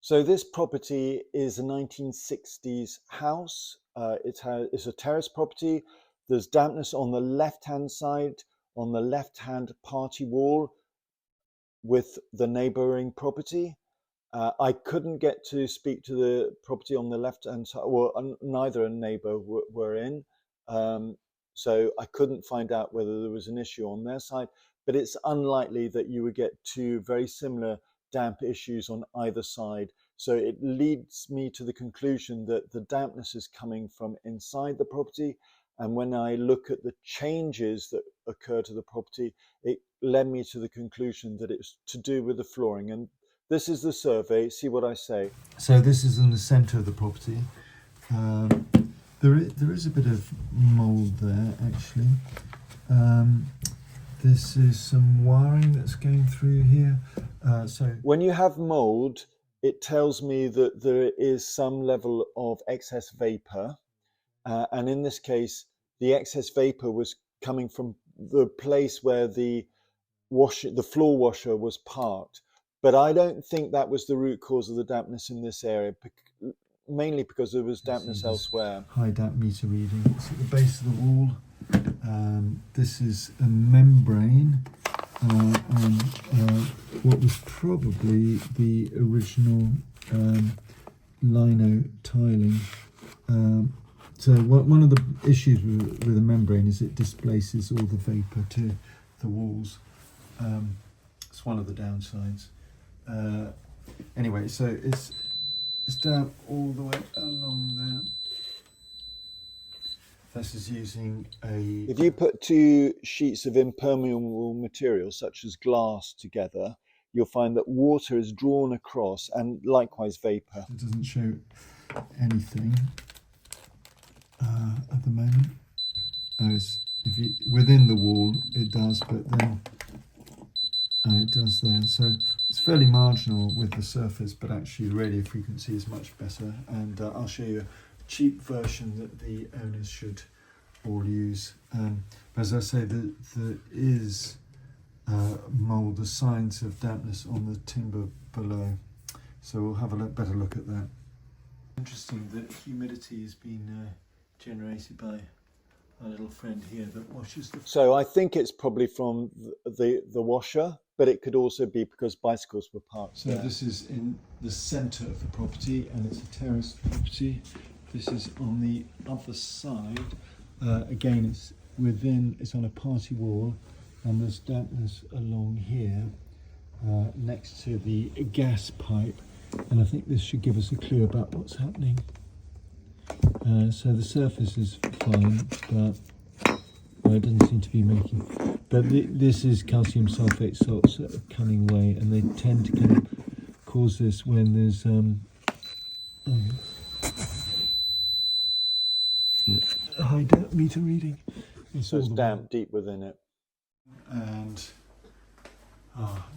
So this property is a 1960s house. It's a terrace property. There's dampness on the left-hand side, on the left-hand party wall with the neighbouring property. I couldn't get to speak to the property on the left-hand side. Well, neither a neighbour were in. So I couldn't find out whether there was an issue on their side, but it's unlikely that you would get two very similar damp issues on either side. So it leads me to the conclusion that the dampness is coming from inside the property. And when I look at the changes that occur to the property, it led me to the conclusion that it's to do with the flooring. And this is the survey, see what I say. So this is in the centre of the property. There is a bit of mould there, actually. This is some wiring that's going through here. So when you have mould, it tells me that there is some level of excess vapour. And in this case, the excess vapour was coming from the place where the floor washer was parked. But I don't think that was the root cause of the dampness in this area, mainly because there was dampness elsewhere. High damp meter reading. It's at the base of the wall. This is a membrane and what was probably the original lino tiling. So one of the issues with a membrane is it displaces all the vapour to the walls. It's one of the downsides. Anyway, so it's damp all the way along there. This is using If you put two sheets of impermeable material, such as glass, together, you'll find that water is drawn across, and likewise vapour. It doesn't show anything at the moment. Within the wall it does, but then it does there. So it's fairly marginal with the surface, but actually the radio frequency is much better. And I'll show you a cheap version that the owners should all use. But as I say, there is mould, the signs of dampness on the timber below. So we'll have a better look at that. Interesting that humidity has been generated by our little friend here that washes the... So I think it's probably from the washer, but it could also be because bicycles were parked So there. this is in the centre of the property, and it's a terrace property. This is on the other side. Again, it's on a party wall, and there's dampness along here next to the gas pipe, and I think this should give us a clue about what's happening. So the surface is fine, but it doesn't seem to be making. But this is calcium sulfate salts that are coming away, and they tend to kind of cause this when there's high damp meter reading. So it's damp deep within it. And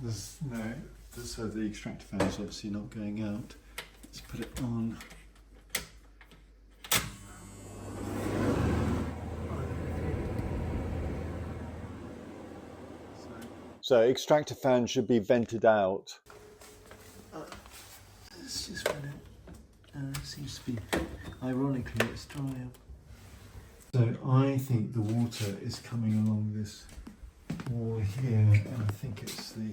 there's no. So the extractor fan is obviously not going out. Let's put it on. So extractor fan should be vented out. Let's just run it. Seems to be, ironically, it's dry up. So I think the water is coming along this wall here, and I think it's the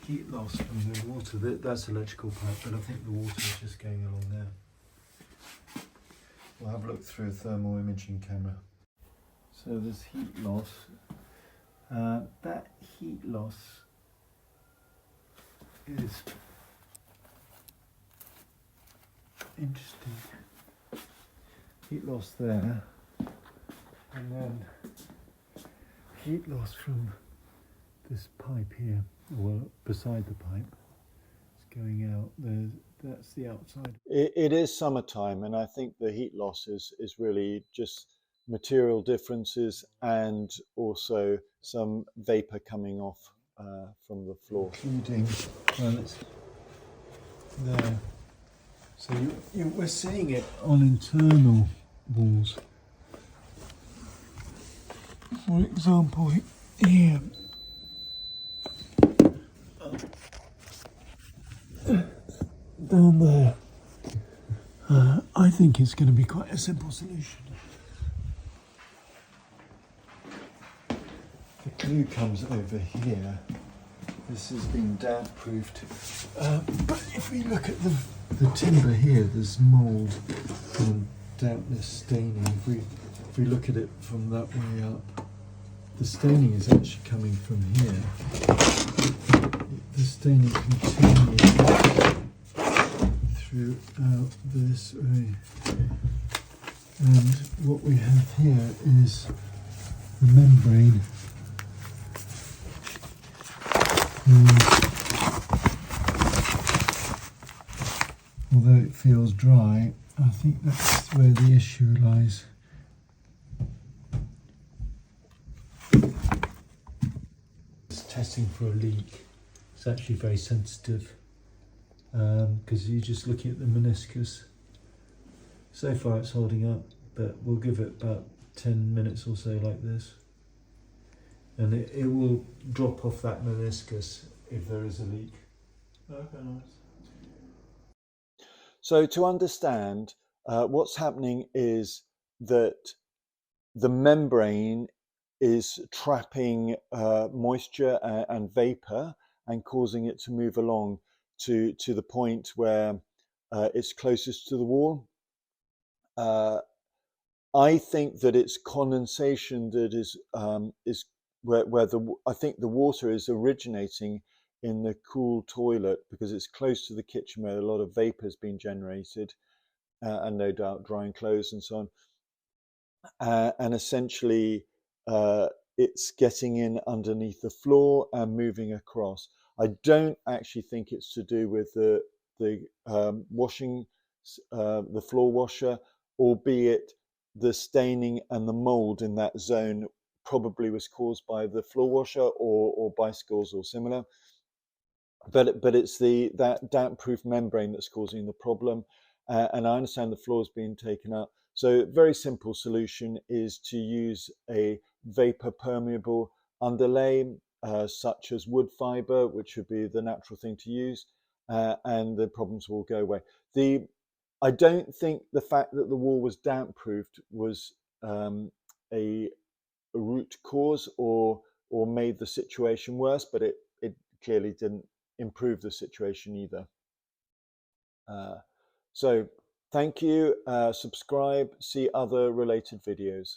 heat loss from the water. That's electrical pipe, but I think the water is just going along there. We'll have a look through a thermal imaging camera. So there's heat loss. That heat loss is interesting. Heat loss there, and then heat loss from this pipe here, well, beside the pipe. It's going out there. That's the outside. It is summertime, and I think the heat loss is really just material differences and also some vapor coming off from the floor. Including, well, it's there. So we're seeing it on internal walls. For example, here. down there. I think it's going to be quite a simple solution. The glue comes over here. This has been damp proofed. But if we look at the timber here, there's mould and dampness staining. If we look at it from that way up, the staining is actually coming from here. The staining continues throughout this way. And what we have here is the membrane. Although it feels dry, I think that's where the issue lies. It's testing for a leak. It's actually very sensitive because you're just looking at the meniscus. So far it's holding up, but we'll give it about 10 minutes or so like this. And it will drop off that meniscus if there is a leak. Okay, nice. So to understand, what's happening is that the membrane is trapping moisture and vapor and causing it to move along to the point where it's closest to the wall. I think that it's condensation that is where I think the water is originating in the cool toilet because it's close to the kitchen where a lot of vapor has been generated and no doubt drying clothes and so on. And essentially it's getting in underneath the floor and moving across. I don't actually think it's to do with the washing, the floor washer, albeit the staining and the mold in that zone probably was caused by the floor washer or bicycles or similar. But it's that damp-proof membrane that's causing the problem. And I understand the floor's been taken out. So a very simple solution is to use a vapor permeable underlay, such as wood fiber, which would be the natural thing to use, and the problems will go away. I don't think the fact that the wall was damp proofed was a root cause or made the situation worse, but it clearly didn't improve the situation either. So thank you, subscribe, see other related videos.